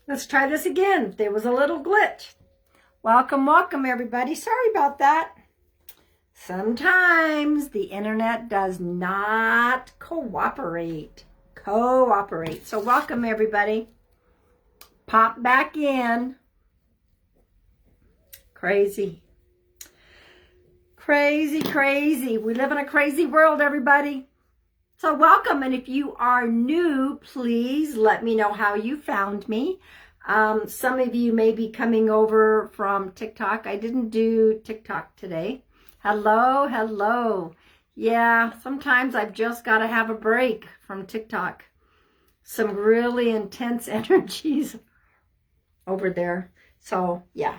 Let's try this again. There was a little glitch. Welcome, welcome, everybody. Sorry about that. Sometimes the internet does not cooperate. So welcome, everybody. Pop back in. Crazy. Crazy. We live in a crazy world, everybody. So welcome, and if you are new, please let me know how you found me. Some of you may be coming over from TikTok. I didn't do TikTok today. Hello. Yeah, sometimes I've just got to have a break from TikTok. Some really intense energies over there. So, yeah.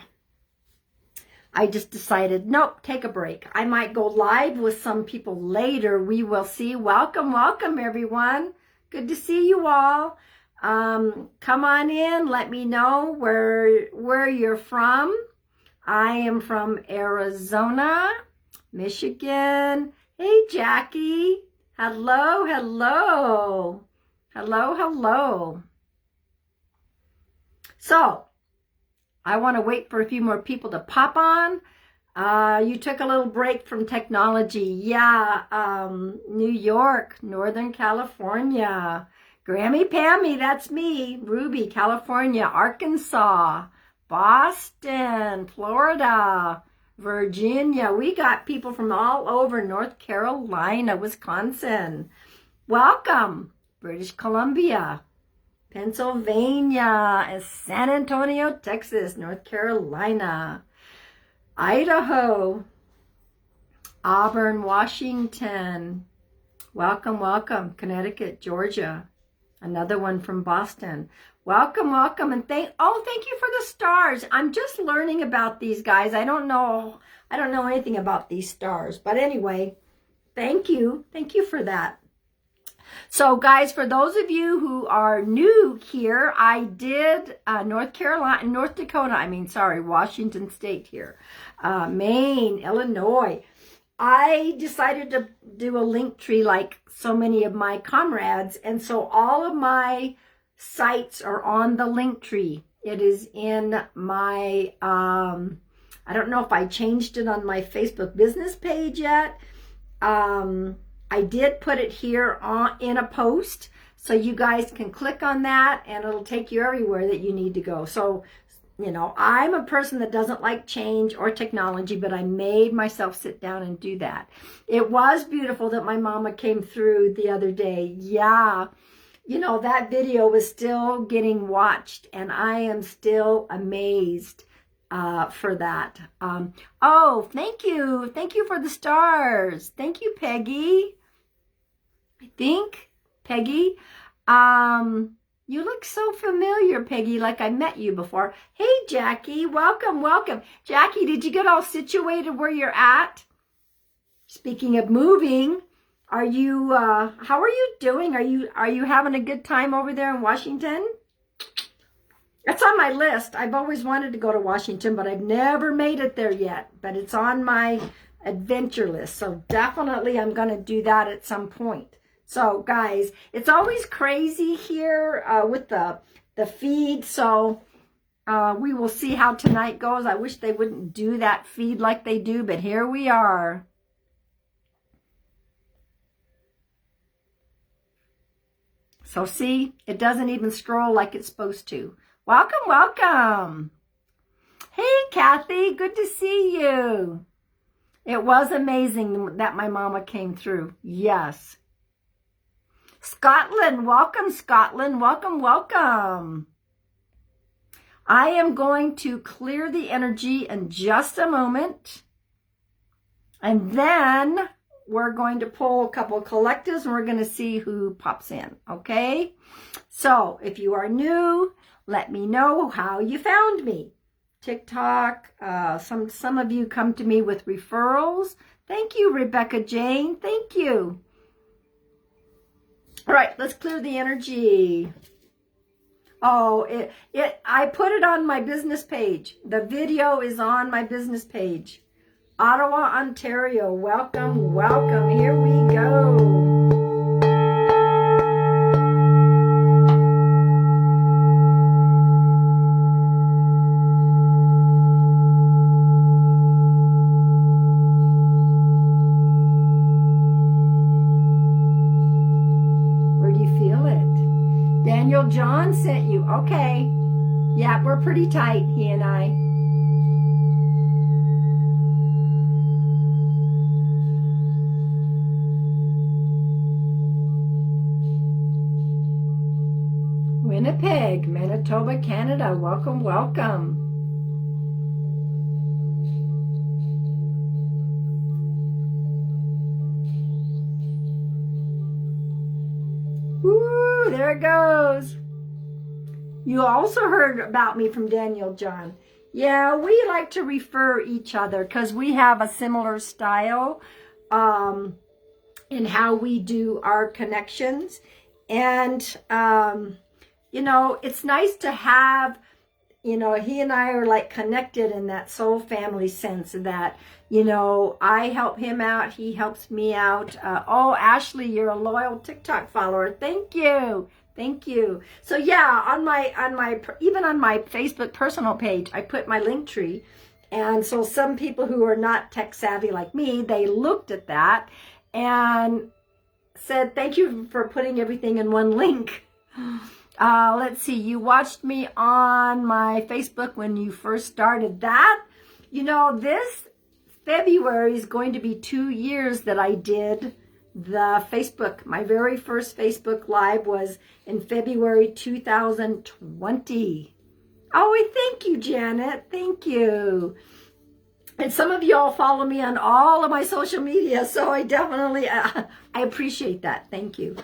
I just decided, nope, take a break. I might go live with some people later. We will see. Welcome, everyone. Good to see you all. Come on in. Let me know where you're from. I am from Arizona, Michigan. Hey, Jackie. Hello. So, I want to wait for a few more people to pop on. You took a little break from technology. Yeah, New York, Northern California. Grammy Pammy, that's me. Ruby, California. Arkansas, Boston, Florida, Virginia. We got people from all over. North Carolina, Wisconsin. Welcome. British Columbia, Pennsylvania, and San Antonio, Texas, North Carolina, Idaho, Auburn, Washington. Welcome. Connecticut, Georgia. Another one from Boston. Welcome, and thank you for the stars. I'm just learning about these guys. I don't know anything about these stars, but anyway, thank you for that. So guys, for those of you who are new here, I did Washington State here, Maine, Illinois. I decided to do a link tree like so many of my comrades, and so all of my sites are on the link tree. It is in my, I don't know if I changed it on my Facebook business page yet. I did put it here in a post, so you guys can click on that and it'll take you everywhere that you need to go. So, you know, I'm a person that doesn't like change or technology, but I made myself sit down and do that. It was beautiful that my mama came through the other day. Yeah, you know, that video was still getting watched and I am still amazed for that. Oh, thank you for the stars. Thank you, Peggy. I think Peggy, you look so familiar, Peggy, like I met you before. Hey, Jackie, welcome. Jackie, did you get all situated where you're at? Speaking of moving, are you how are you doing? Are you having a good time over there in Washington? That's on my list. I've always wanted to go to Washington, but I've never made it there yet. But it's on my adventure list. So definitely I'm going to do that at some point. So guys, it's always crazy here with the feed. So we will see how tonight goes. I wish they wouldn't do that feed like they do, but here we are. So see, it doesn't even scroll like it's supposed to. Welcome. Hey, Kathy, good to see you. It was amazing that my mama came through. Yes. Scotland, welcome, Scotland. Welcome. I am going to clear the energy in just a moment. And then we're going to pull a couple of collectives and we're going to see who pops in, okay? So if you are new, let me know how you found me. TikTok, some of you come to me with referrals. Thank you, Rebecca Jane. Thank you. All right, let's clear the energy. Oh, I put it on my business page. The video is on my business page. Ottawa, Ontario. Welcome. Here we go. Daniel John sent you. Okay. Yeah, we're pretty tight, he and I. Winnipeg, Manitoba, Canada. Welcome, welcome. Woo, there it goes. You also heard about me from Daniel John. Yeah, we like to refer each other because we have a similar style in how we do our connections. And, you know, it's nice to have, you know, he and I are like connected in that soul family sense that, you know, I help him out. He helps me out. Oh, Ashley, you're a loyal TikTok follower. Thank you. Thank you. So yeah, even on my Facebook personal page, I put my link tree. And so some people who are not tech savvy like me, they looked at that and said, thank you for putting everything in one link. Let's see, you watched me on my Facebook when you first started that. You know, this February is going to be 2 years that I did the Facebook. My very first Facebook Live was in February 2020. Oh, thank you, Janet. Thank you. And some of y'all follow me on all of my social media, so I definitely, I appreciate that. Thank you.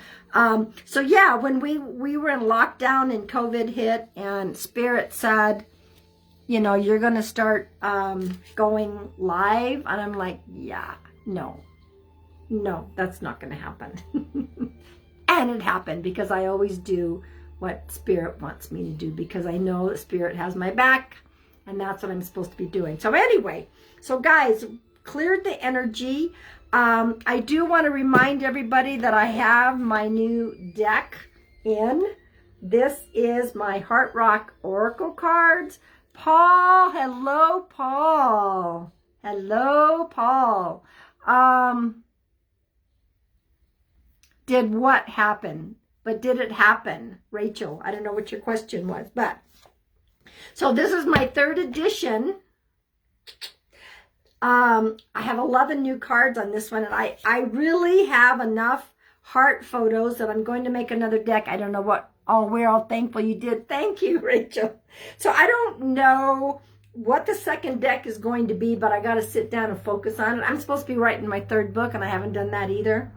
So yeah, when we were in lockdown and COVID hit and Spirit said, you know, you're going to start going live. And I'm like, yeah, no, that's not going to happen. And it happened because I always do what Spirit wants me to do because I know that Spirit has my back and that's what I'm supposed to be doing. So anyway, so guys, cleared the energy. I do want to remind everybody that I have my new deck in. This is my Heart Rock Oracle cards. Paul, hello, Paul. Hello, Paul. Did what happen? But did it happen? Rachel, I don't know what your question was, but. So this is my 3rd edition. I have 11 new cards on this one, and I really have enough heart photos that I'm going to make another deck. I don't know what. Oh, we're all thankful you did. Thank you, Rachel. So I don't know what the second deck is going to be, but I got to sit down and focus on it. I'm supposed to be writing my 3rd book, and I haven't done that either.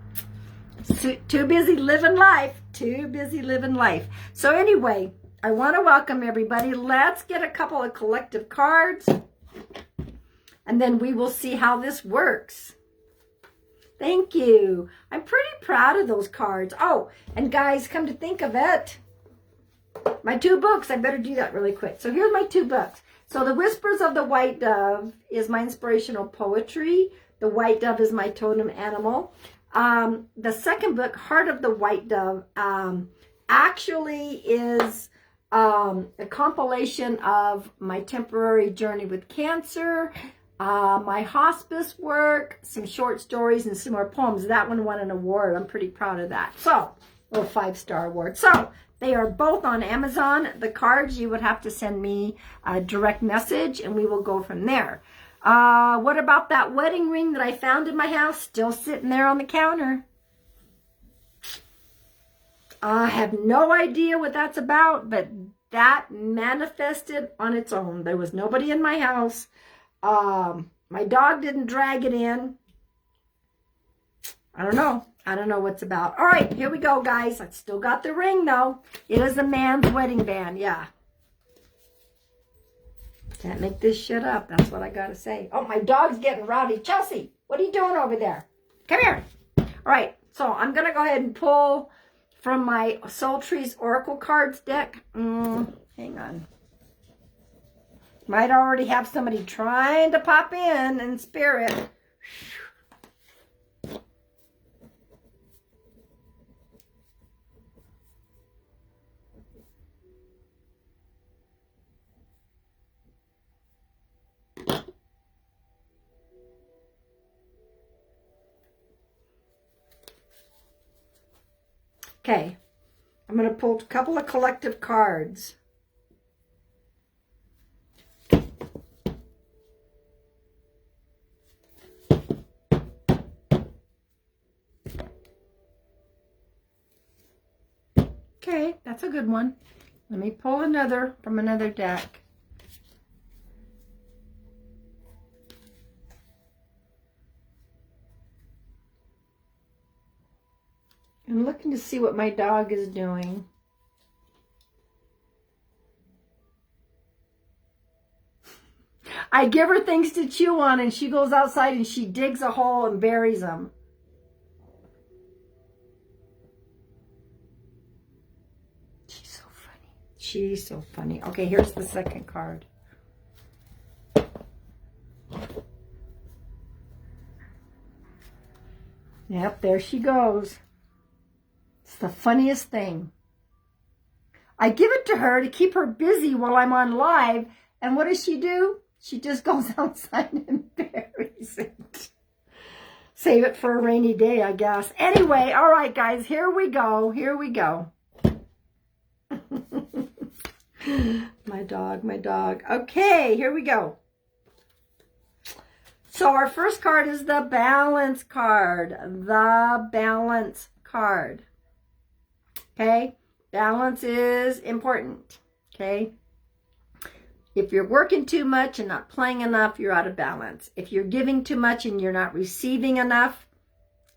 Too busy living life. Too busy living life. So anyway, I want to welcome everybody. Let's get a couple of collective cards, and then we will see how this works. Thank you. I'm pretty proud of those cards. Oh, and guys, come to think of it, my 2 books, I better do that really quick. So here's my 2 books. So The Whispers of the White Dove is my inspirational poetry. The white dove is my totem animal. The second book, Heart of the White Dove, actually is a compilation of my temporary journey with cancer, my hospice work, some short stories, and some more poems. That one won an award. I'm pretty proud of that. So, a 5-star award. So, they are both on Amazon. The cards, you would have to send me a direct message, and we will go from there. What about that wedding ring that I found in my house? Still sitting there on the counter. I have no idea what that's about, but that manifested on its own. There was nobody in my house. My dog didn't drag it in. I don't know. I don't know what's about. All right, here we go, guys. I still got the ring, though. It is a man's wedding band, yeah. Can't make this shit up. That's what I got to say. Oh, my dog's getting rowdy. Chelsea, what are you doing over there? Come here. All right, so I'm going to go ahead and pull from my Soul Trees Oracle Cards deck. Hang on. Might already have somebody trying to pop in spirit. Okay, I'm going to pull a couple of collective cards. Okay, that's a good one. Let me pull another from another deck. I'm looking to see what my dog is doing. I give her things to chew on and she goes outside and she digs a hole and buries them. She's so funny. She's so funny. Okay, here's the second card. Yep, there she goes. It's the funniest thing. I give it to her to keep her busy while I'm on live. And what does she do? She just goes outside and buries it. Save it for a rainy day, I guess. Anyway, all right, guys, here we go. Here we go. My dog, my dog. Okay, here we go. So our first card is the balance card. The balance card. Okay? Balance is important. Okay? If you're working too much and not playing enough, you're out of balance. If you're giving too much and you're not receiving enough,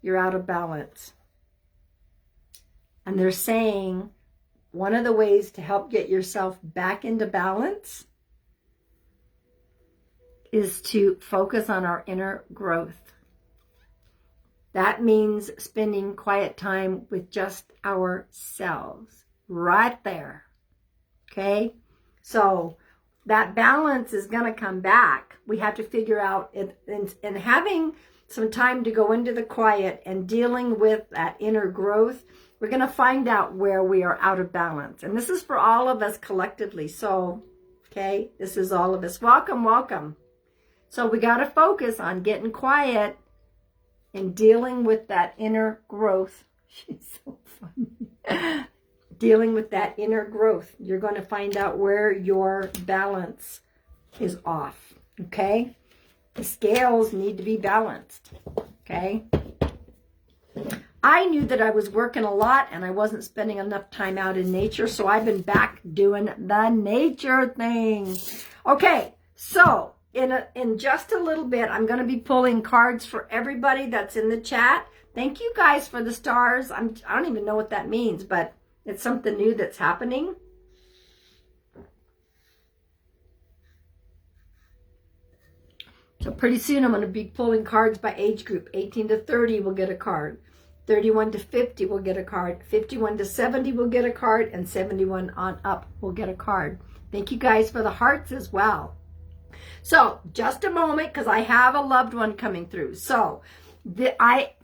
you're out of balance. And they're saying one of the ways to help get yourself back into balance is to focus on our inner growth. That means spending quiet time with just ourselves. Right there. Okay? So that balance is going to come back. We have to figure out, and having some time to go into the quiet and dealing with that inner growth, we're going to find out where we are out of balance. And this is for all of us collectively. So, okay, this is all of us. Welcome, welcome. So we got to focus on getting quiet and dealing with that inner growth. She's so funny. Dealing with that inner growth. You're going to find out where your balance is off. Okay? The scales need to be balanced. Okay? I knew that I was working a lot and I wasn't spending enough time out in nature, so I've been back doing the nature thing. Okay, so in just a little bit, I'm going to be pulling cards for everybody that's in the chat. Thank you guys for the stars. I don't even know what that means, but it's something new that's happening. So pretty soon I'm going to be pulling cards by age group. 18 to 30 will get a card. 31 to 50 will get a card. 51 to 70 will get a card. And 71 on up will get a card. Thank you guys for the hearts as well. So just a moment, because I have a loved one coming through. So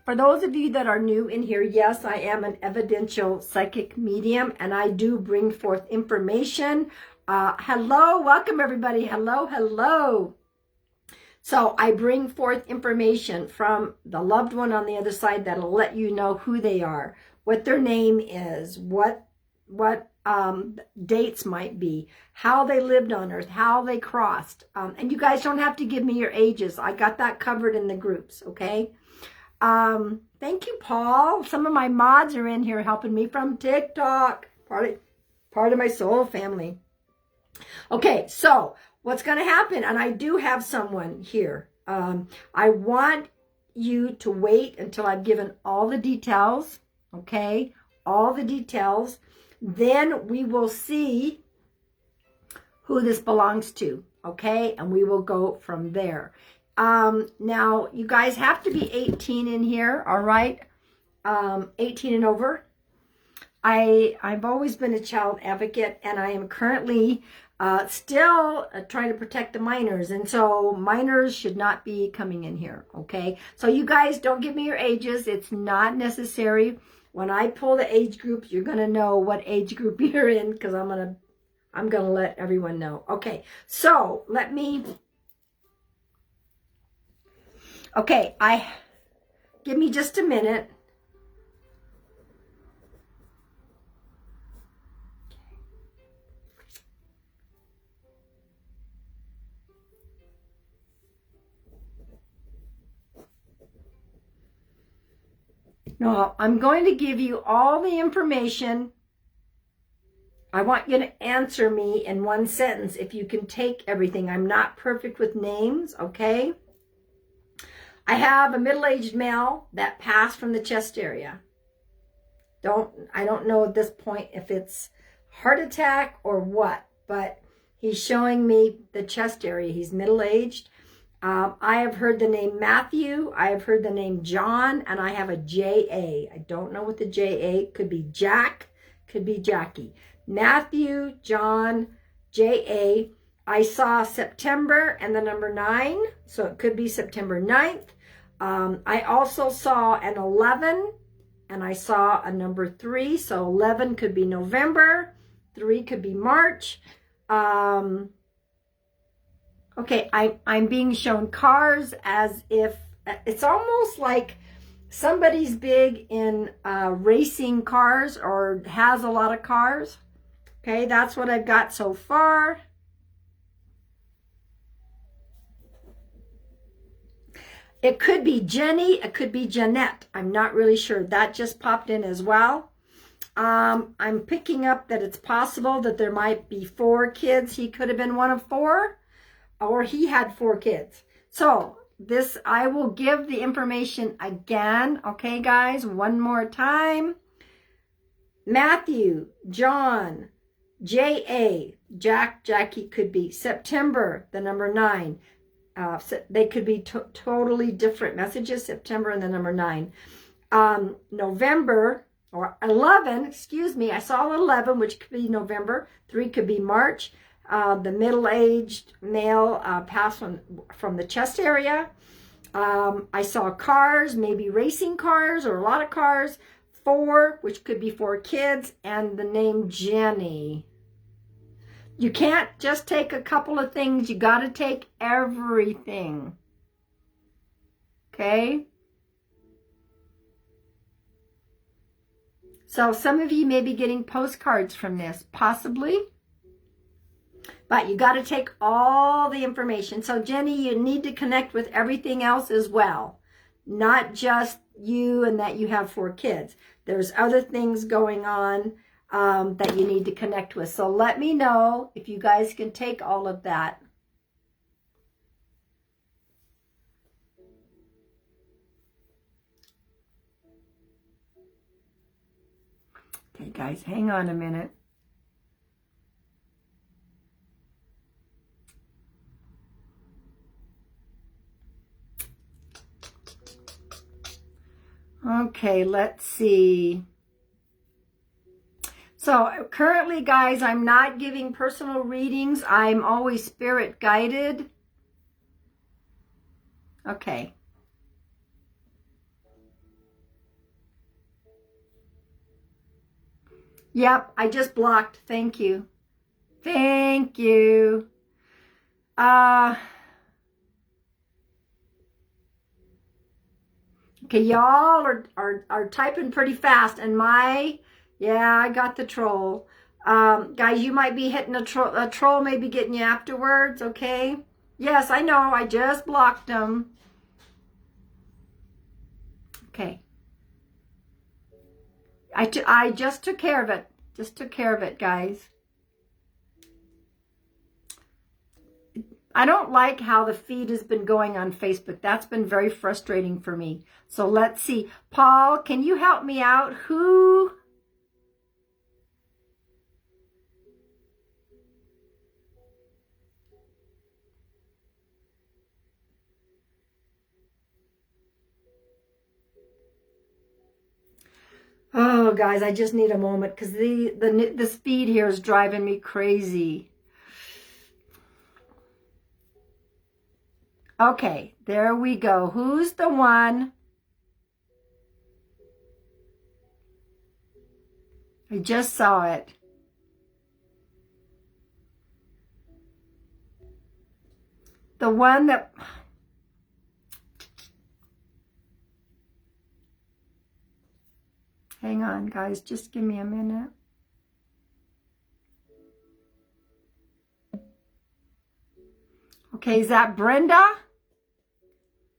for those of you that are new in here, yes, I am an evidential psychic medium, and I do bring forth information. Hello, welcome everybody. Hello, hello. So I bring forth information from the loved one on the other side that'll let you know who they are, what their name is, what dates might be, how they lived on earth, how they crossed. And you guys don't have to give me your ages. I got that covered in the groups, okay? Thank you, Paul. Some of my mods are in here helping me from TikTok. Part of my soul family. Okay, so what's going to happen, and I do have someone here. I want you to wait until I've given all the details, okay? All the details. Then we will see who this belongs to, okay? And we will go from there. Now, you guys have to be 18 in here, all right? 18 and over. I've always been a child advocate, and I am currently still trying to protect the minors. And so minors should not be coming in here, okay? So you guys don't give me your ages. It's not necessary. When I pull the age group, you're going to know what age group you're in, because I'm going to let everyone know. Okay, so let me... Okay, give me just a minute. No, I'm going to give you all the information. I want you to answer me in one sentence if you can take everything. I'm not perfect with names, okay? I have a middle-aged male that passed from the chest area. I don't know at this point if it's heart attack or what, but he's showing me the chest area. He's middle-aged. I have heard the name Matthew. I have heard the name John, and I have a J.A. I don't know what the J.A. could be. Jack, could be Jackie. Matthew, John, J.A. I saw September and the number 9, so it could be September 9th. I also saw an 11, and I saw a number 3, so 11 could be November, 3 could be March. Okay, I'm being shown cars as if, it's almost like somebody's big in racing cars or has a lot of cars. Okay, that's what I've got so far. It could be Jenny, it could be Jeanette. I'm not really sure. That just popped in as well. I'm picking up that it's possible that there might be 4 kids. He could have been one of 4, or he had 4 kids. So this, I will give the information again. Okay, guys, one more time. Matthew, John, J.A., Jack, Jackie could be September, the number 9. They could be totally different messages, September and the number 9. November, or 11, excuse me, I saw 11, which could be November. 3 could be March. The middle-aged male passed from the chest area. I saw cars, maybe racing cars or a lot of cars. 4, which could be 4 kids, and the name Jenny. You can't just take a couple of things. You got to take everything. Okay? So some of you may be getting postcards from this, possibly. But you got to take all the information. So Jenny, you need to connect with everything else as well. Not just you and that you have 4 kids. There's other things going on that you need to connect with. So let me know if you guys can take all of that. Okay, guys, hang on a minute. Okay, let's see. So currently, guys, I'm not giving personal readings. I'm always spirit guided. Okay. Yep, I just blocked. Thank you. Thank you. Okay, y'all are typing pretty fast, and yeah, I got the troll. Guys, you might be hitting a troll may be getting you afterwards, okay? Yes, I know, I just blocked them. Okay. I just took care of it. Just took care of it, guys. I don't like how the feed has been going on Facebook. That's been very frustrating for me. So let's see. Paul, can you help me out? Who? Oh, guys, I just need a moment because the speed here is driving me crazy. Okay, there we go. Who's the one? I just saw it. The one that... Hang on, guys. Just give me a minute. Okay, is that Brenda?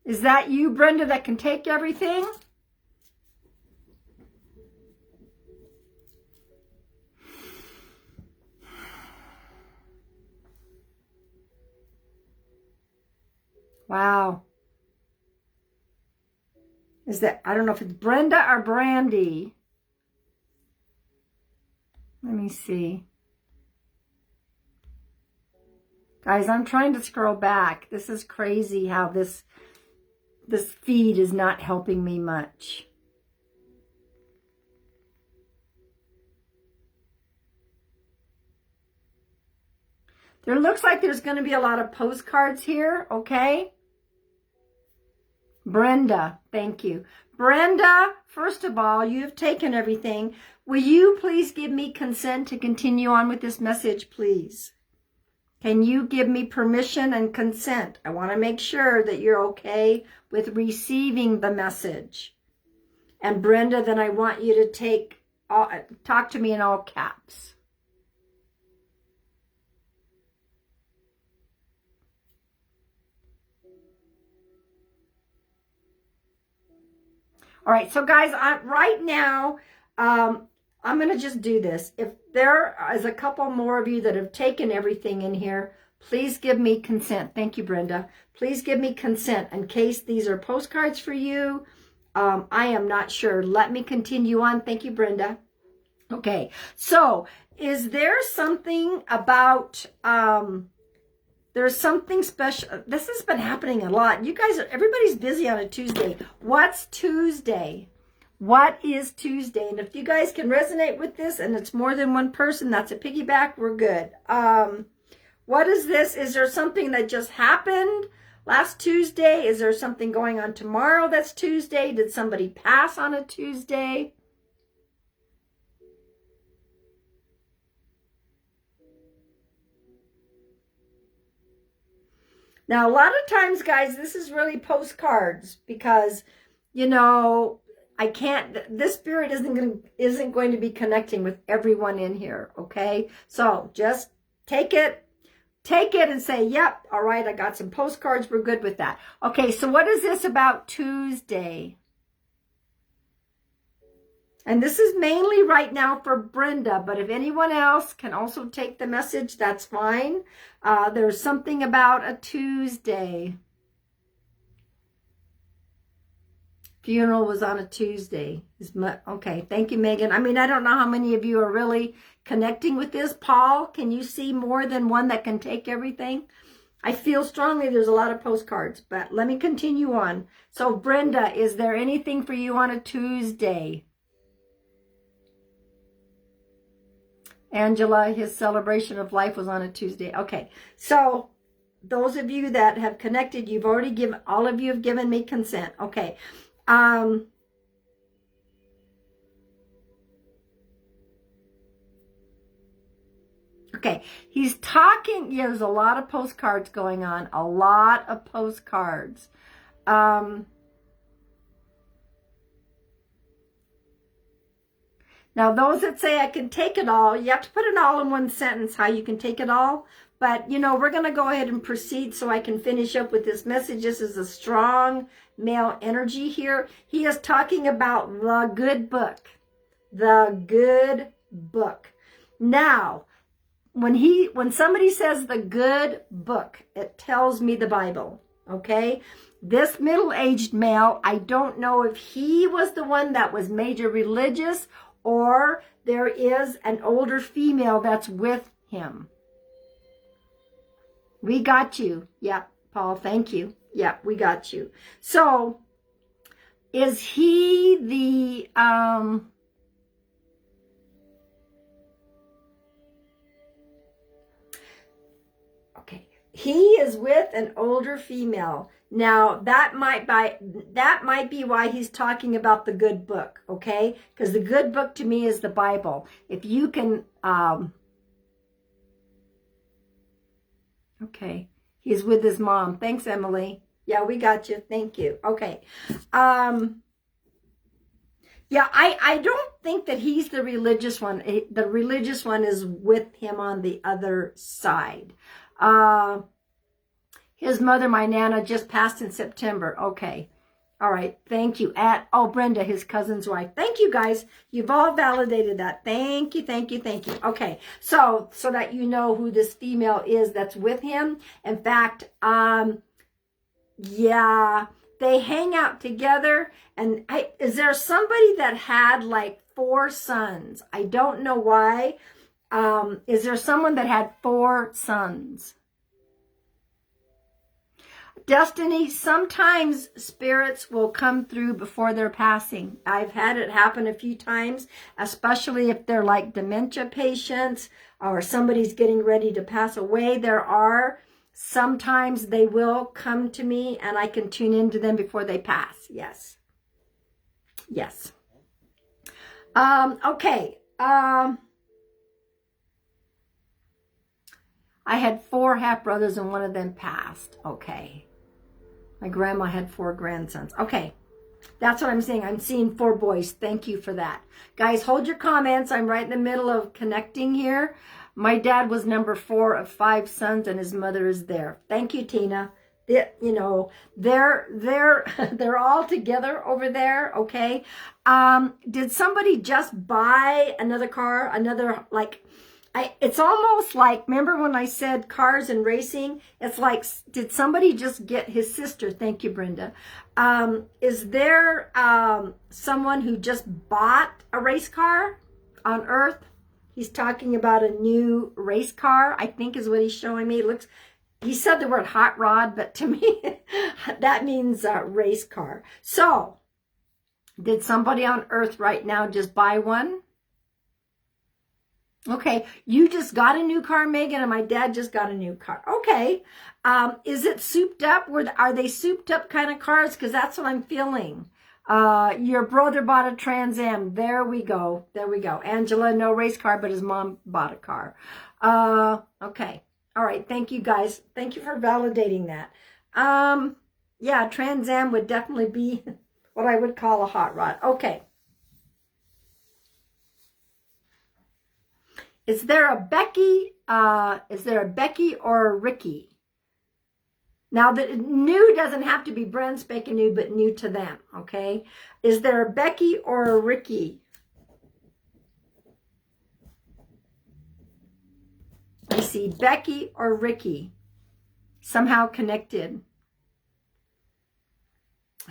Is that you, Brenda, that can take everything? Wow. Is that, I don't know if it's Brenda or Brandy. Let me see. Guys, I'm trying to scroll back. This is crazy how this feed is not helping me much. There looks like there's going to be a lot of postcards here, okay? Brenda, thank you. Brenda, first of all, you've taken everything. Will you please give me consent to continue on with this message, please? Can you give me permission and consent? I want to make sure that you're okay with receiving the message. And Brenda, then I want you to talk to me in all caps. All right, so guys, right now, I'm going to just do this. If there is a couple more of you that have taken everything in here, please give me consent. Thank you, Brenda. Please give me consent in case these are postcards for you. I am not sure. Let me continue on. Thank you, Brenda. Okay, so is there something about... there's something special. This has been happening a lot. You guys, everybody's busy on a Tuesday. What's Tuesday? What is Tuesday? And if you guys can resonate with this and it's more than one person, that's a piggyback, we're good. What is this? Is there something that just happened last Tuesday? Is there something going on tomorrow that's Tuesday? Did somebody pass on a Tuesday? Now, a lot of times, guys, this is really postcards because, you know, I can't, this spirit isn't going to be connecting with everyone in here, okay? So just take it and say, yep, all right, I got some postcards, we're good with that. Okay, so what is this about Tuesday? And this is mainly right now for Brenda, but if anyone else can also take the message, that's fine. There's something about a Tuesday. Funeral was on a Tuesday. Okay, thank you, Megan. I mean, I don't know how many of you are really connecting with this. Paul, can you see more than one that can take everything? I feel strongly there's a lot of postcards, but let me continue on. So, Brenda, is there anything for you on a Tuesday? Angela, his celebration of life was on a Tuesday. Okay, so those of you that have connected, you've already given, all of you have given me consent. Okay. Okay, he's talking, yeah, there's a lot of postcards going on, a lot of postcards. Now, those that say I can take it all, you have to put it all in one sentence, how you can take it all. But, you know, we're going to go ahead and proceed so I can finish up with this message. This is a strong male energy here. He is talking about the good book. The good book. Now, when somebody says the good book, it tells me the Bible, okay? This middle-aged male, I don't know if he was the one that was major religious or there is an older female that's with him. We got you. Yeah, Paul, thank you. Yeah, we got you. So, is he the... Okay, he is with an older female. Now, that might be why he's talking about the good book, okay? Because the good book to me is the Bible. If you can... Okay, he's with his mom. Thanks, Emily. Yeah, we got you. Thank you. Okay. Yeah, I don't think that he's the religious one. The religious one is with him on the other side. His mother, my Nana, just passed in September. Okay. All right. Thank you. Brenda, his cousin's wife. Thank you, guys. You've all validated that. Thank you, thank you, thank you. Okay. So that you know who this female is that's with him. In fact, Yeah, they hang out together. And is there somebody that had like 4 sons? I don't know why. Is there someone that had 4 sons? Destiny, sometimes spirits will come through before they're passing. I've had it happen a few times, especially if they're like dementia patients or somebody's getting ready to pass away. Sometimes they will come to me and I can tune into them before they pass. Yes. Yes. Okay. I had 4 half-brothers and one of them passed. Okay. My grandma had 4 grandsons. Okay. That's what I'm saying. I'm seeing 4 boys. Thank you for that. Guys, hold your comments. I'm right in the middle of connecting here. My dad was number 4 of 5 sons and his mother is there. Thank you, Tina. They're all together over there, okay? Did somebody just buy another car? It's almost like, remember when I said cars and racing? It's like, did somebody just get his sister? Thank you, Brenda. Is there someone who just bought a race car on Earth? He's talking about a new race car, I think is what he's showing me. He said the word hot rod, but to me, that means race car. So, did somebody on Earth right now just buy one? Okay, you just got a new car, Megan, and my dad just got a new car. Okay, is it souped up? Are they souped up kind of cars? Because that's what I'm feeling. Your brother bought a Trans Am. There we go. There we go. Angela, no race car, but his mom bought a car. Okay. All right. Thank you, guys. Thank you for validating that. Yeah, Trans Am would definitely be what I would call a hot rod. Okay. Is there a Becky or a Ricky? Now, the new doesn't have to be brand spanking new, but new to them, okay? Is there a Becky or a Ricky? I see Becky or Ricky. Somehow connected.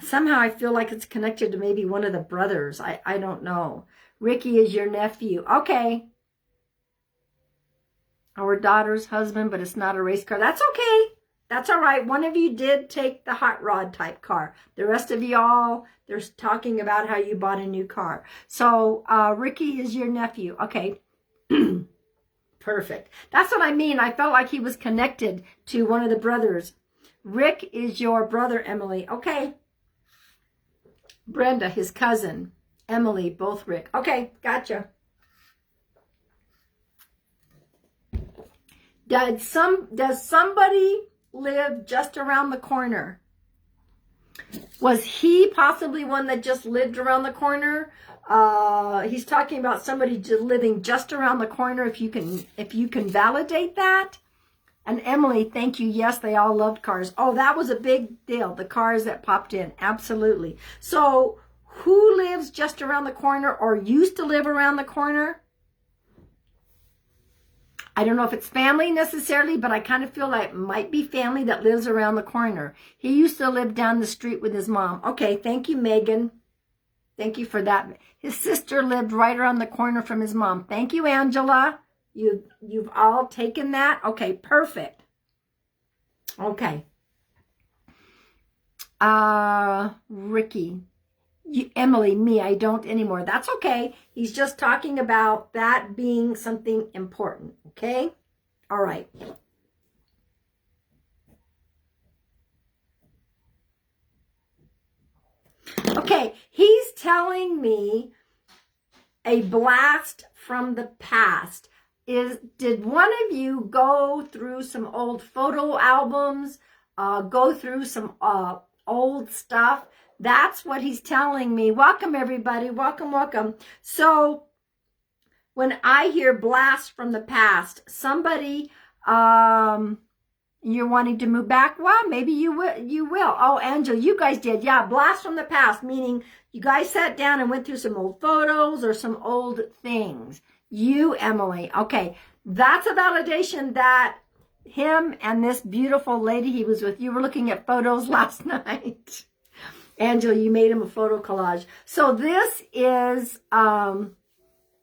Somehow I feel like it's connected to maybe one of the brothers. I don't know. Ricky is your nephew. Okay. Our daughter's husband, but it's not a race car. That's okay. That's all right. One of you did take the hot rod type car. The rest of y'all, they're talking about how you bought a new car. So Ricky is your nephew. Okay. Perfect. That's what I mean. I felt like he was connected to one of the brothers. Rick is your brother, Emily. Okay. Brenda, his cousin. Emily, both Rick. Okay, gotcha. Does somebody live just around the corner? Was he possibly one that just lived around the corner? He's talking about somebody just living just around the corner. If you can validate that. And Emily, thank you. Yes, they all loved cars. Oh, that was a big deal. The cars that popped in. Absolutely. So who lives just around the corner or used to live around the corner? I don't know if it's family necessarily, but I kind of feel like it might be family that lives around the corner. He used to live down the street with his mom. Okay, thank you, Megan. Thank you for that. His sister lived right around the corner from his mom. Thank you, Angela. You've all taken that? Okay, perfect. Okay. Ricky. Emily, me, I don't anymore. That's okay. He's just talking about that being something important. Okay? All right. Okay, he's telling me a blast from the past. Did one of you go through some old photo albums, go through some old stuff? That's what he's telling me. Welcome, everybody. Welcome, welcome. So when I hear blast from the past, somebody, you're wanting to move back? Well, maybe you will. Oh, Angela, you guys did. Yeah, blast from the past, meaning you guys sat down and went through some old photos or some old things. You, Emily. Okay, that's a validation that him and this beautiful lady he was with. You were looking at photos last night. Angela, you made him a photo collage. So this is,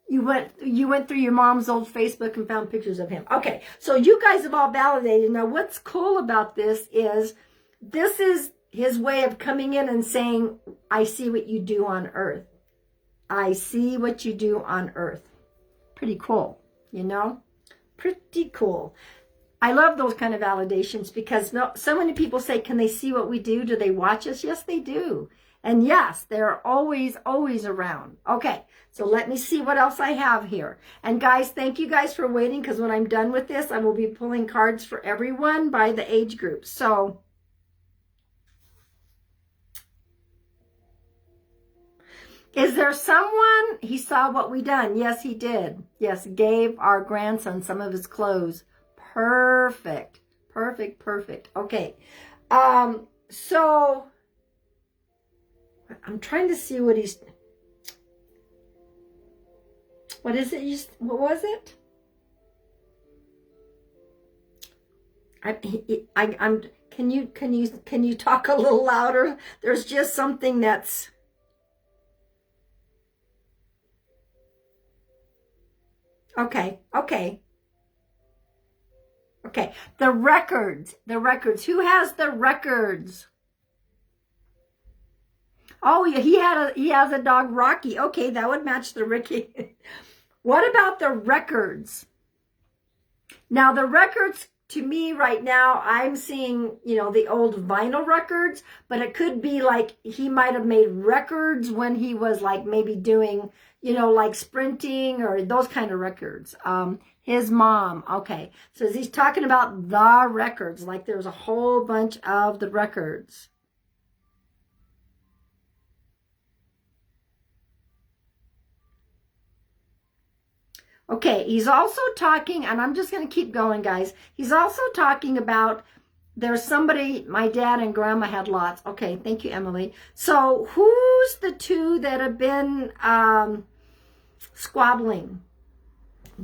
you went through your mom's old Facebook and found pictures of him. Okay, so you guys have all validated. Now, what's cool about this is his way of coming in and saying, I see what you do on earth. I see what you do on earth. Pretty cool, you know? Pretty cool. I love those kind of validations because so many people say, can they see what we do? Do they watch us? Yes, they do. And yes, they're always, always around. Okay, so let me see what else I have here. And guys, thank you guys for waiting, because when I'm done with this, I will be pulling cards for everyone by the age group. So, is there someone, he saw what we done? Yes, he did. Yes, gave our grandson some of his clothes. Perfect. Perfect, perfect. Okay. So I'm trying to see what he's, what is it? What was it? Can you talk a little louder? There's just something that's, okay. The records. Who has the records? Oh, yeah, he has a dog, Rocky. Okay, that would match the Ricky. What about the records? Now, the records, to me right now, I'm seeing, the old vinyl records, but it could be like he might have made records when he was like maybe doing, like sprinting or those kind of records. His mom. Okay. So he's talking about the records, like there's a whole bunch of the records. Okay, he's also talking, and I'm just going to keep going, guys. He's also talking about there's somebody, my dad and grandma had lots. Okay, thank you, Emily. So who's the two that have been squabbling?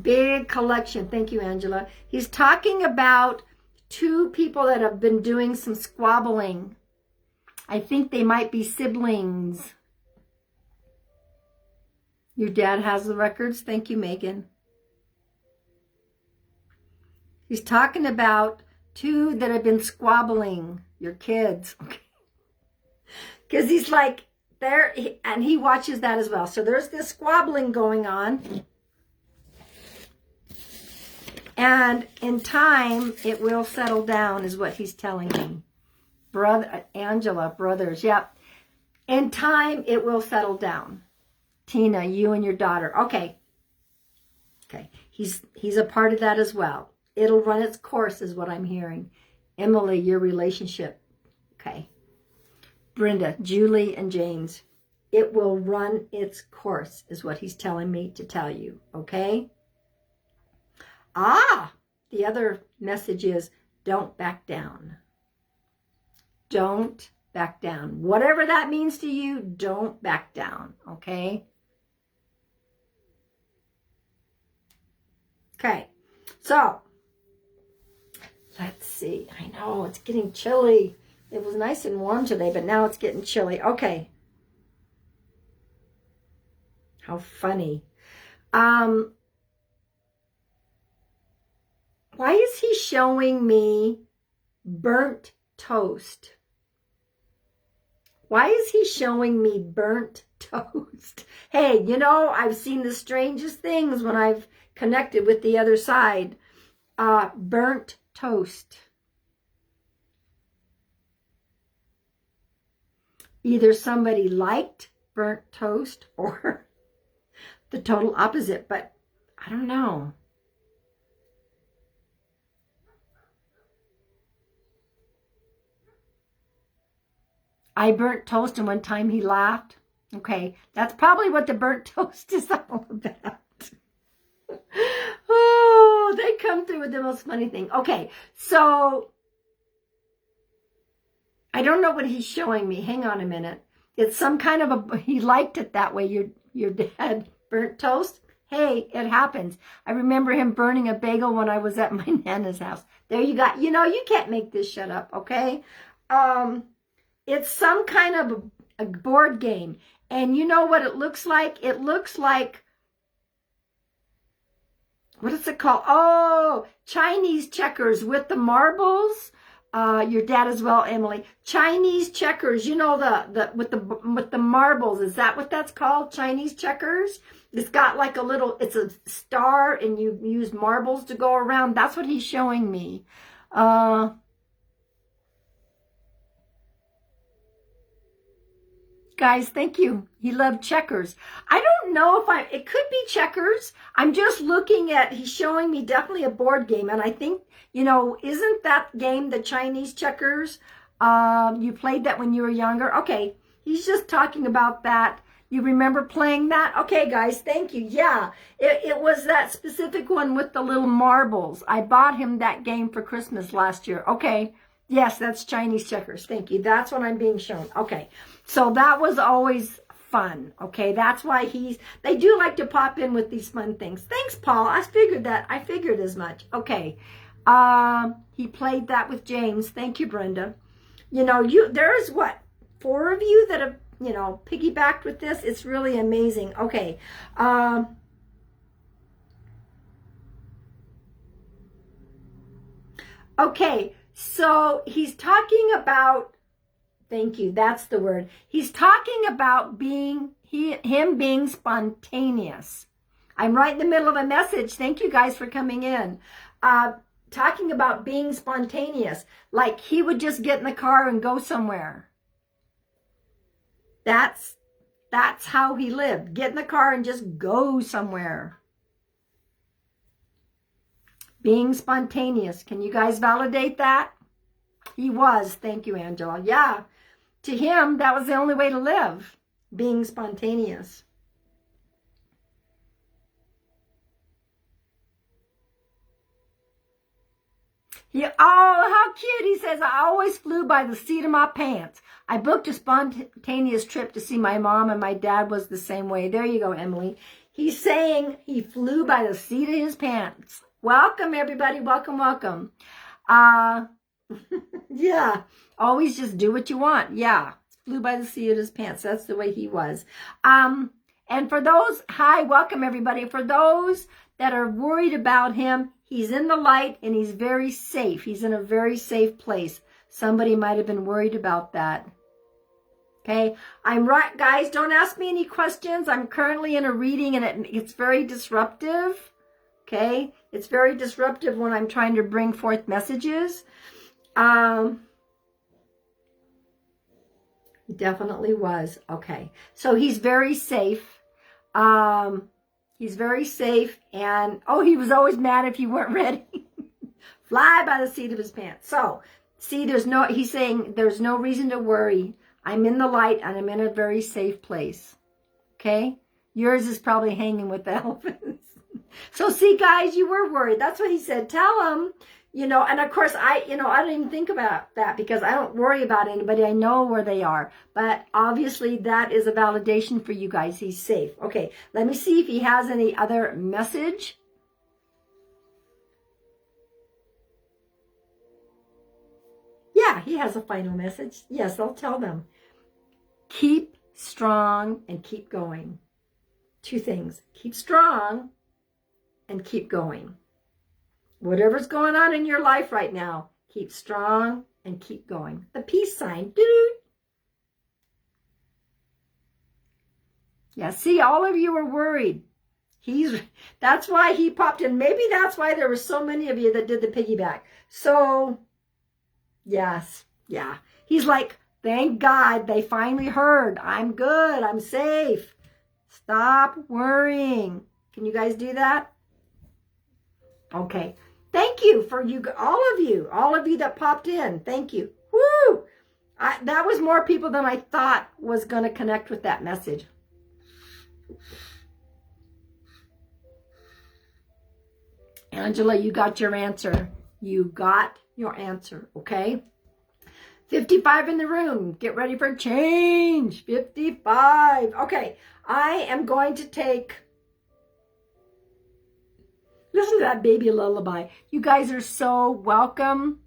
Big collection. Thank you, Angela. He's talking about two people that have been doing some squabbling. I think they might be siblings. Your dad has the records. Thank you, Megan. He's talking about two that have been squabbling. Your kids. Okay. Because he's like, there, and he watches that as well. So there's this squabbling going on. And in time, it will settle down, is what he's telling me. Angela, brothers, yep. In time, it will settle down. Tina, you and your daughter. Okay. He's a part of that as well. It'll run its course, is what I'm hearing. Emily, your relationship. Okay. Brenda, Julie, and James. It will run its course, is what he's telling me to tell you. Okay? The other message is don't back down. Don't back down. Whatever that means to you, don't back down. Okay? Okay. So, let's see. I know it's getting chilly. It was nice and warm today, but now it's getting chilly. Okay. How funny. Why is he showing me burnt toast? Why is he showing me burnt toast? Hey, I've seen the strangest things when I've connected with the other side. Burnt toast. Either somebody liked burnt toast or the total opposite, but I don't know. I burnt toast, and one time he laughed. Okay, that's probably what the burnt toast is all about. Oh, they come through with the most funny thing. Okay, so I don't know what he's showing me. Hang on a minute. It's some kind of he liked it that way. Your dad burnt toast. Hey, it happens. I remember him burning a bagel when I was at my Nana's house. There you got, you can't make this shut up, okay? It's some kind of a board game. And you know what it looks like? It looks like, what is it called? Oh, Chinese checkers with the marbles. Your dad as well, Emily. Chinese checkers, the with the marbles. Is that what that's called? Chinese checkers? It's got like it's a star, and you use marbles to go around. That's what he's showing me. Guys, thank you. He loved checkers. I don't know if it could be checkers. I'm just looking at, he's showing me definitely a board game. And I think, isn't that game the Chinese checkers? You played that when you were younger? Okay, he's just talking about that. You remember playing that? Okay, guys, thank you. Yeah, it was that specific one with the little marbles. I bought him that game for Christmas last year. Okay, yes, that's Chinese checkers. Thank you. That's what I'm being shown. Okay, so that was always fun. Okay, that's why they do like to pop in with these fun things. Thanks, Paul. I figured as much. Okay, he played that with James. Thank you, Brenda. There's what, 4 of you that have, piggybacked with this. It's really amazing. Okay. Okay, so he's talking about, thank you, that's the word. He's talking about him being spontaneous. I'm right in the middle of a message. Thank you guys for coming in. Talking about being spontaneous. Like he would just get in the car and go somewhere. That's how he lived. Get in the car and just go somewhere. Being spontaneous. Can you guys validate that? He was. Thank you, Angela. Yeah. To him, that was the only way to live. Being spontaneous. How cute. He says, I always flew by the seat of my pants. I booked a spontaneous trip to see my mom, and my dad was the same way. There you go, Emily. He's saying he flew by the seat of his pants. Welcome, everybody. Welcome, welcome. Yeah. Always just do what you want. Yeah. Flew by the seat of his pants. That's the way he was. And for those, hi, welcome, everybody. For those that are worried about him, he's in the light and he's very safe. He's in a very safe place. Somebody might have been worried about that. Okay, I'm right, guys. Don't ask me any questions. I'm currently in a reading and it's very disruptive. Okay, it's very disruptive when I'm trying to bring forth messages. He definitely was. Okay, so he's very safe. He's very safe, and he was always mad if you weren't ready. Fly by the seat of his pants. So, see, he's saying there's no reason to worry. I'm in the light, and I'm in a very safe place. Okay? Yours is probably hanging with the elephants. So, see, guys, you were worried. That's what he said. Tell him, and of course, I don't even think about that because I don't worry about anybody. I know where they are. But obviously, that is a validation for you guys. He's safe. Okay, let me see if he has any other message. Yeah, he has a final message. Yes, I'll tell them. Keep strong and keep going. 2 things. Keep strong and keep going. Whatever's going on in your life right now, keep strong and keep going. The peace sign. Doo-doo. Yeah, see, all of you are worried. That's why he popped in. Maybe that's why there were so many of you that did the piggyback. So, yes, yeah. He's like, thank God they finally heard. I'm good. I'm safe. Stop worrying. Can you guys do that? Okay. Thank you for all of you that popped in. Thank you. Woo! That was more people than I thought was going to connect with that message. Angela, you got your answer. You got your answer, okay? 55 in the room. Get ready for change. 55. Okay, I am going to take Listen to that baby lullaby. You guys are so welcome.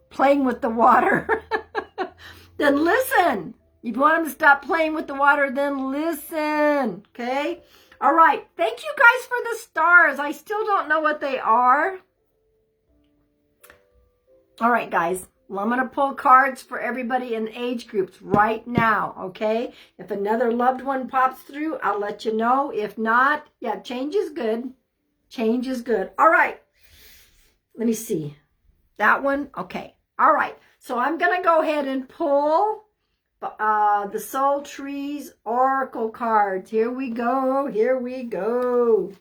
Playing with the water. Then listen. If you want them to stop playing with the water, then listen. Okay? All right. Thank you guys for the stars. I still don't know what they are. All right, guys. Well, I'm going to pull cards for everybody in age groups right now, okay? If another loved one pops through, I'll let you know. If not, yeah, change is good. Change is good. All right. Let me see. That one? Okay. All right. So I'm going to go ahead and pull the Soul Trees Oracle cards. Here we go. Here we go.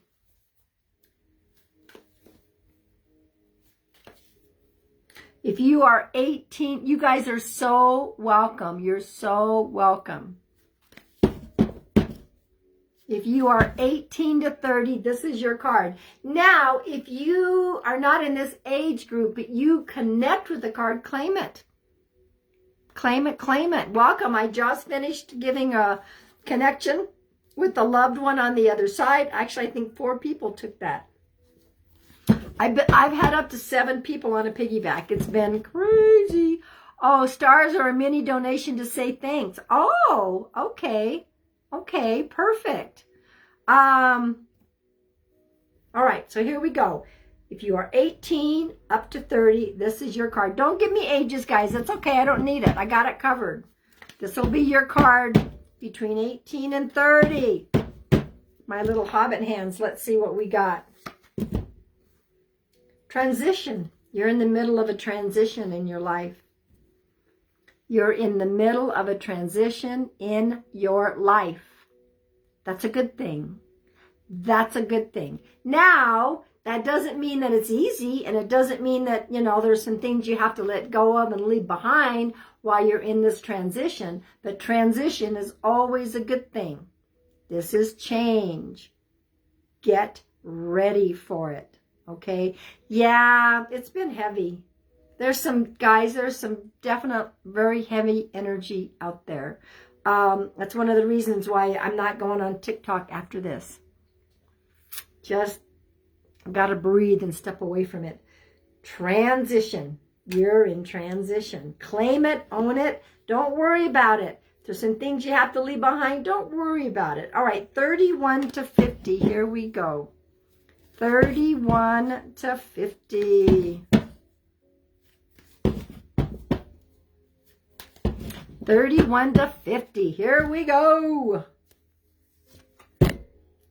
If you are 18, you guys are so welcome. You're so welcome. If you are 18 to 30, this is your card. Now, if you are not in this age group, but you connect with the card, claim it. Claim it, claim it. Welcome. I just finished giving a connection with the loved one on the other side. Actually, I think 4 people took that. I've had up to 7 people on a piggyback. It's been crazy. Oh, stars are a mini donation to say thanks. Oh, okay. Okay, perfect. All right, so here we go. If you are 18 up to 30, this is your card. Don't give me ages, guys. That's okay. I don't need it. I got it covered. This will be your card between 18 and 30. My little hobbit hands. Let's see what we got. Transition. You're in the middle of a transition in your life. You're in the middle of a transition in your life. That's a good thing. That's a good thing. Now, that doesn't mean that it's easy, and it doesn't mean that, you know, there's some things you have to let go of and leave behind while you're in this transition. But transition is always a good thing. This is change. Get ready for it. Okay? Yeah, it's been heavy. There's some, guys, there's some definite, very heavy energy out there. That's one of the reasons why I'm not going on TikTok after this. Just got to breathe and step away from it. Transition. You're in transition. Claim it, own it. Don't worry about it. If there's some things you have to leave behind, don't worry about it. All right, 31 to 50. Here we go. 31 to 50. 31 to 50. Here we go.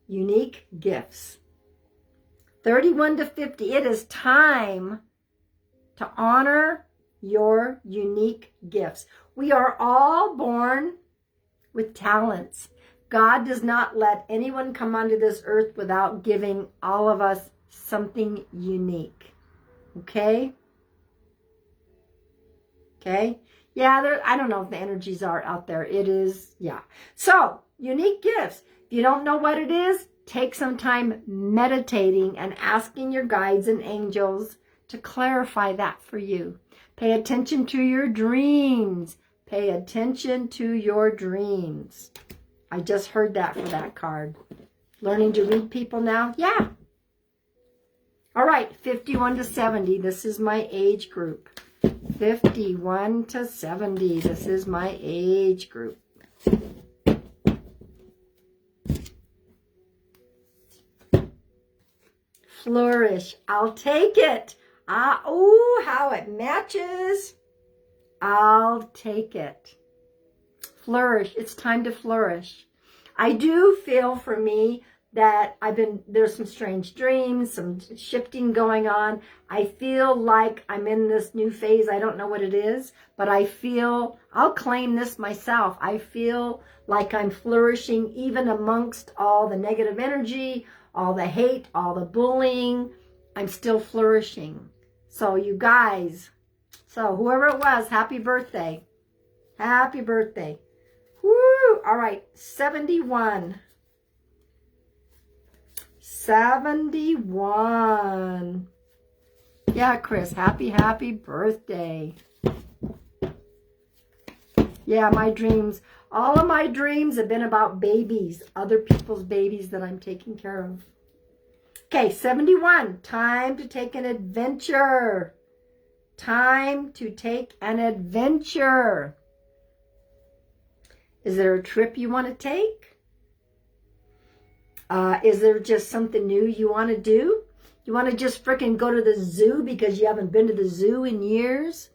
Unique gifts. 31 to 50. It is time to honor your unique gifts. We are all born with talents. God does not let anyone come onto this earth without giving all of us something unique. Okay? Okay? Yeah, I don't know if the energies are out there. It is, yeah. So, unique gifts. If you don't know what it is, take some time meditating and asking your guides and angels to clarify that for you. Pay attention to your dreams. Pay attention to your dreams. I just heard that for that card. Learning to read people now? Yeah. All right, 51 to 70. This is my age group. 51 to 70. This is my age group. Flourish. I'll take it. Oh, how it matches. I'll take it. Flourish. It's time to flourish. I do feel for me that there's some strange dreams, some shifting going on. I feel like I'm in this new phase. I don't know what it is, but I'll claim this myself. I feel like I'm flourishing even amongst all the negative energy, all the hate, all the bullying. I'm still flourishing. So you guys, whoever it was, happy birthday. Happy birthday. Woo! All right, 71. 71. Yeah, Chris, happy birthday. Yeah, my dreams, all of my dreams have been about babies, other people's babies that I'm taking care of. Okay, 71. Time to take an adventure. Time to take an adventure. Is there a trip you want to take? Is there just something new you want to do? You want to just frickin' go to the zoo because you haven't been to the zoo in years?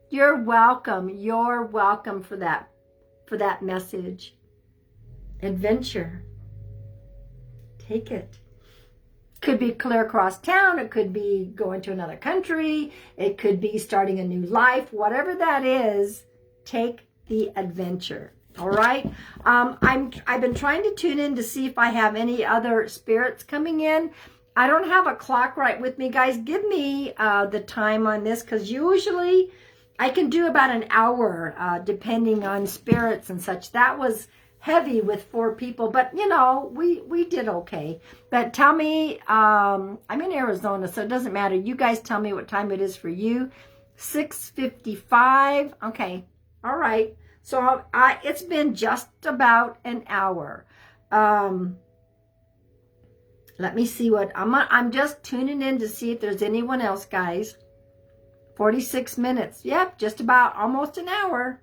You're welcome. You're welcome for that message. Adventure. Take it. Could be clear across town. It could be going to another country. It could be starting a new life. Whatever that is, take the adventure. All right. I've been trying to tune in to see if I have any other spirits coming in. I don't have a clock right with me, guys. Give me the time on this, because usually I can do about an hour, depending on spirits and such. That was heavy with 4 people, but you know, we did okay. But tell me, I'm in Arizona, so it doesn't matter. You guys tell me what time it is for you. 6:55. Okay. All right. So it's been just about an hour. Let me see what I'm just tuning in to see if there's anyone else, guys. 46 minutes. Yep, just about almost an hour.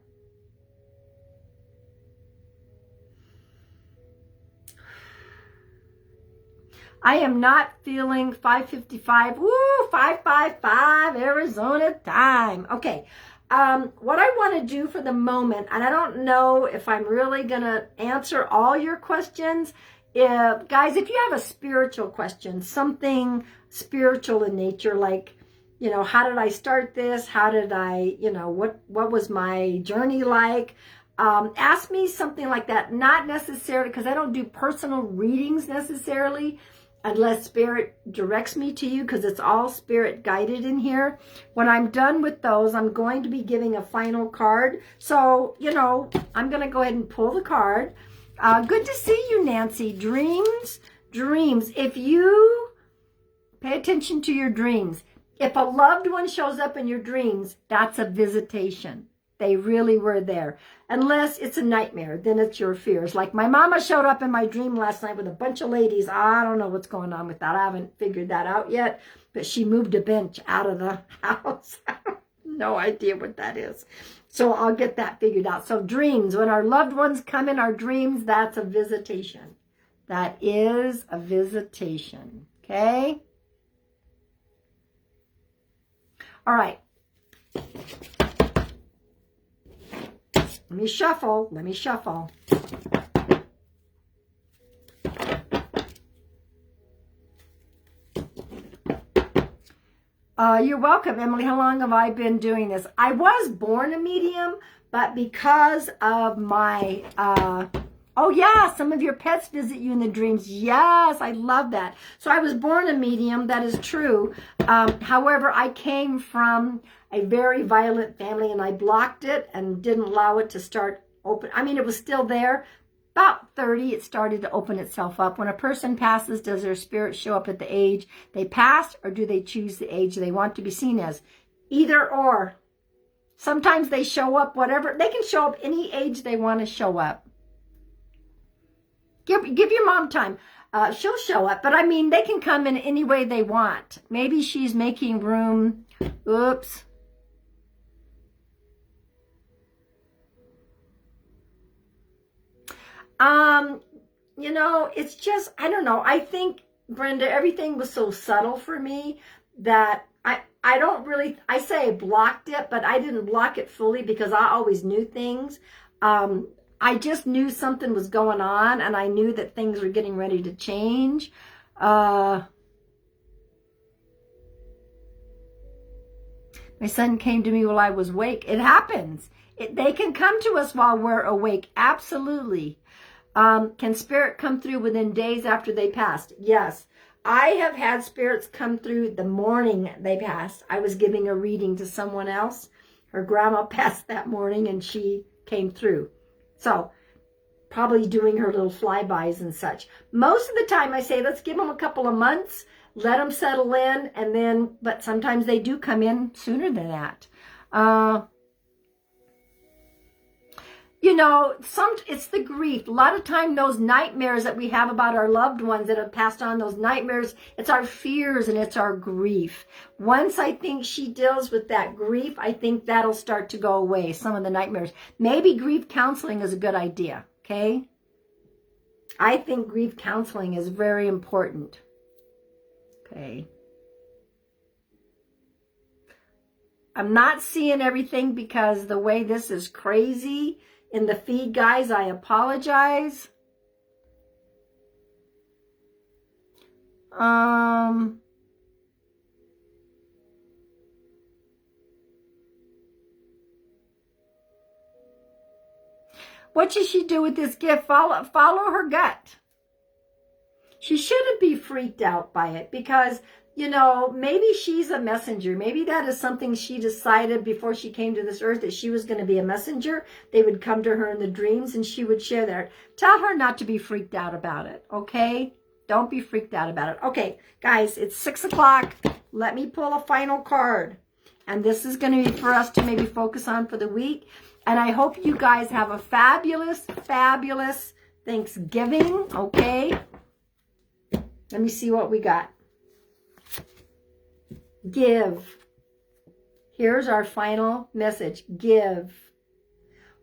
I am not feeling 5:55. Woo, 5:55 Arizona time. Okay. What I want to do for the moment, and I don't know if I'm really going to answer all your questions. Guys, if you have a spiritual question, something spiritual in nature, like, you know, how did I start this? How did I, you know, what was my journey like? Ask me something like that. Not necessarily, because I don't do personal readings necessarily, unless spirit directs me to you, because it's all spirit guided in here. When I'm done with those, I'm going to be giving a final card. So, you know, I'm going to go ahead and pull the card. Good to see you, Nancy. Dreams. If you pay attention to your dreams, if a loved one shows up in your dreams, that's a visitation. They really were there. Unless it's a nightmare, then it's your fears. Like my mama showed up in my dream last night with a bunch of ladies. I don't know what's going on with that. I haven't figured that out yet. But she moved a bench out of the house. No idea what that is. So I'll get that figured out. So dreams, when our loved ones come in our dreams, that's a visitation. That is a visitation. Okay? All right. Let me shuffle. You're welcome, Emily. How long have I been doing this? I was born a medium, but because of my, oh yeah, some of your pets visit you in the dreams. Yes, I love that. So I was born a medium. That is true. However, I came from a very violent family, and I blocked it and didn't allow it to start open. I mean, it was still there. About 30, it started to open itself up. When a person passes, does their spirit show up at the age they passed, or do they choose the age they want to be seen as? Either or. Sometimes they show up whatever. They can show up any age they want to show up. Give your mom time. She'll show up. But I mean, they can come in any way they want. Maybe she's making room. Oops. You know, it's just, I don't know. I think, Brenda, everything was so subtle for me that I don't really, I say I blocked it, but I didn't block it fully because I always knew things. I just knew something was going on, and I knew that things were getting ready to change. My son came to me while I was awake. It happens. They can come to us while we're awake. Absolutely. Can spirit come through within days after they passed? Yes. I have had spirits come through the morning they passed. I was giving a reading to someone else. Her grandma passed that morning, and she came through. So probably doing her little flybys and such. Most of the time I say, let's give them a couple of months, let them settle in, and then, but sometimes they do come in sooner than that. you know, it's the grief. A lot of time those nightmares that we have about our loved ones that have passed on, those nightmares, it's our fears and it's our grief. Once I think she deals with that grief, I think that'll start to go away, some of the nightmares. Maybe grief counseling is a good idea, okay? I think grief counseling is very important, okay? I'm not seeing everything because the way this is crazy in the feed, guys. I apologize. What should she do with this gift? Follow her gut. She shouldn't be freaked out by it because, you know, maybe she's a messenger. Maybe that is something she decided before she came to this earth, that she was going to be a messenger. They would come to her in the dreams and she would share that. Tell her not to be freaked out about it, okay? Don't be freaked out about it. Okay, guys, it's 6 o'clock. Let me pull a final card. And this is going to be for us to maybe focus on for the week. And I hope you guys have a fabulous, fabulous Thanksgiving, okay? Let me see what we got. Give. Here's our final message. Give.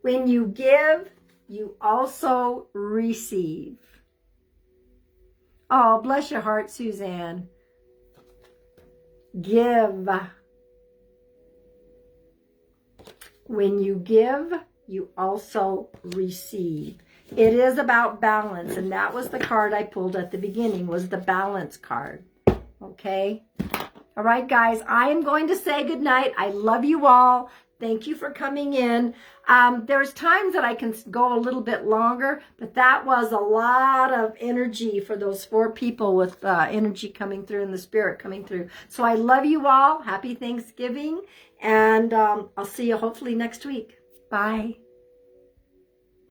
When you give, you also receive. Oh, bless your heart, Suzanne. Give. When you give, you also receive. It is about balance, and that was the card I pulled at the beginning, was the balance card. Okay? All right, guys, I am going to say goodnight. I love you all. Thank you for coming in. There's times that I can go a little bit longer, but that was a lot of energy for those 4 people with energy coming through and the spirit coming through. So I love you all. Happy Thanksgiving, and I'll see you hopefully next week. Bye.